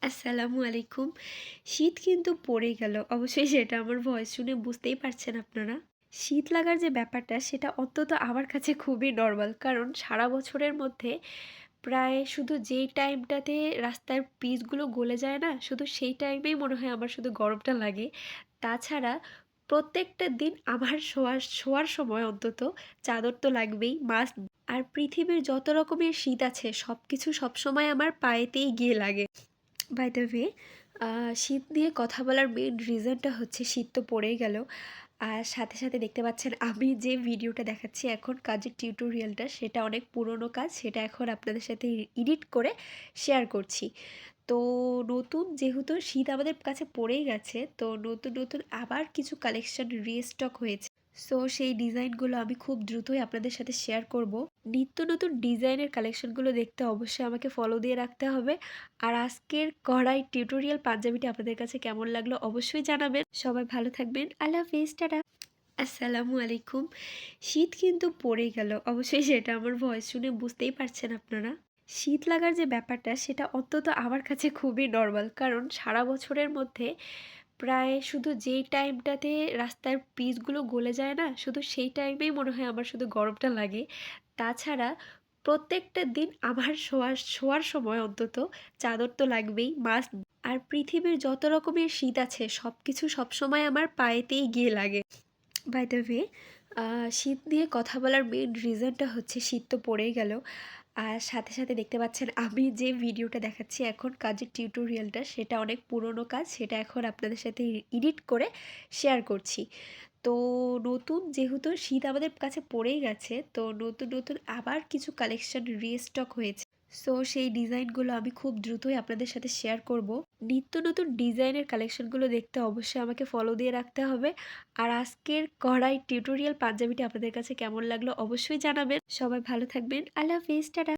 আসসালামু আলাইকুম। শীত কিন্তু পড়েই গেল। অবশ্যই সেটা আমার ভয়েস শুনে বুঝতেই পারছেন আপনারা। শীত লাগার যে ব্যাপারটা সেটা অন্তত আমার কাছে খুবই নরমাল। কারণ সারা বছরের মধ্যে প্রায় শুধু যেই টাইমটাতে রাস্তার পিচগুলো গলে যায় না? শুধু সেই টাইমেই মনে হয় আমার শুধু গরমটা লাগে। তাছাড়া প্রত্যেকটা দিন আমার শোয়ার সময় অন্তত চাদর তো লাগবেই মাস্ট। আর পৃথিবীর যত রকমের শীত আছে সবকিছু সবসময় আমার পায়েতেই গিয়ে লাগে। বাই দ্য ওয়ে, শীত নিয়ে কথা বলার মেইন রিজনটা হচ্ছে শীত তো পড়েই গেল। আর সাথে, সাথে দেখতে পাচ্ছেন আমি যে ভিডিওটা দেখাচ্ছি এখন কাজের টিউটোরিয়ালটা সেটা অনেক পুরনো কাজ। সেটা এখন আপনাদের সাথে এডিট করে শেয়ার করছি। তো নতুন যেহেতু শীত আমাদের কাছে পড়েই গেছে, তো নতুন, নতুন আবার কিছু কালেকশন রিস্টক হয়েছে। সো সেই ডিজাইনগুলো আমি খুব দ্রুতই আপনাদের সাথে শেয়ার করব। নিত্য নতুন ডিজাইনের কালেকশনগুলো দেখতে অবশ্যই আমাকে ফলো দিয়ে রাখতে হবে। আর আজকের কড়াই টিউটোরিয়াল পাঞ্জাবিটি আপনাদের কাছে কেমন লাগলো অবশ্যই জানাবেন। সবাই ভালো থাকবেন। আল্লাহ হাফেজ, টাটা। আসসালামু আলাইকুম। শীত কিন্তু পড়েই গেল। অবশ্যই সেটা আমার ভয়েস শুনে বুঝতেই পারছেন আপনারা। শীত লাগার যে ব্যাপারটা সেটা অন্তত আমার কাছে খুবই নরমাল। কারণ সারা বছরের মধ্যে প্রায় শুধু যেই টাইমটাতে রাস্তার পিচগুলো গলে যায় না? শুধু সেই টাইমেই মনে হয় আমার শুধু গরমটা লাগে। তাছাড়া প্রত্যেকটা দিন আমার শোয়ার সময় অন্তত চাদর তো লাগবেই মাস্ট। আর পৃথিবীর যত রকমের শীত আছে সবকিছু সবসময় আমার পায়েতেই গিয়ে লাগে। বাই দ্য ওয়ে, শীত নিয়ে কথা বলার মেইন রিজনটা হচ্ছে শীত তো পড়েই গেল। আর সাথে, সাথে দেখতে পাচ্ছেন আমি যে ভিডিওটা দেখাচ্ছি এখন কাজের টিউটোরিয়ালটা সেটা অনেক পুরনো কাজ। সেটা এখন আপনাদের সাথে এডিট করে শেয়ার করছি। তো নতুন যেহেতু শীত আমাদের কাছে পড়েই গেছে, তো নতুন, নতুন আবার কিছু কালেকশন রিস্টক হয়েছে। সো সেই ডিজাইনগুলো আমি খুব দ্রুতই আপনাদের সাথে শেয়ার করব। নিত্য নতুন ডিজাইনের কালেকশনগুলো দেখতে অবশ্যই আমাকে ফলো দিয়ে রাখতে হবে। আর আজকের কড়াই টিউটোরিয়াল পাঞ্জাবিটি আপনাদের কাছে কেমন লাগলো অবশ্যই জানাবেন। সবাই ভালো থাকবেন। আল্লাহ হাফেজ, টাটা।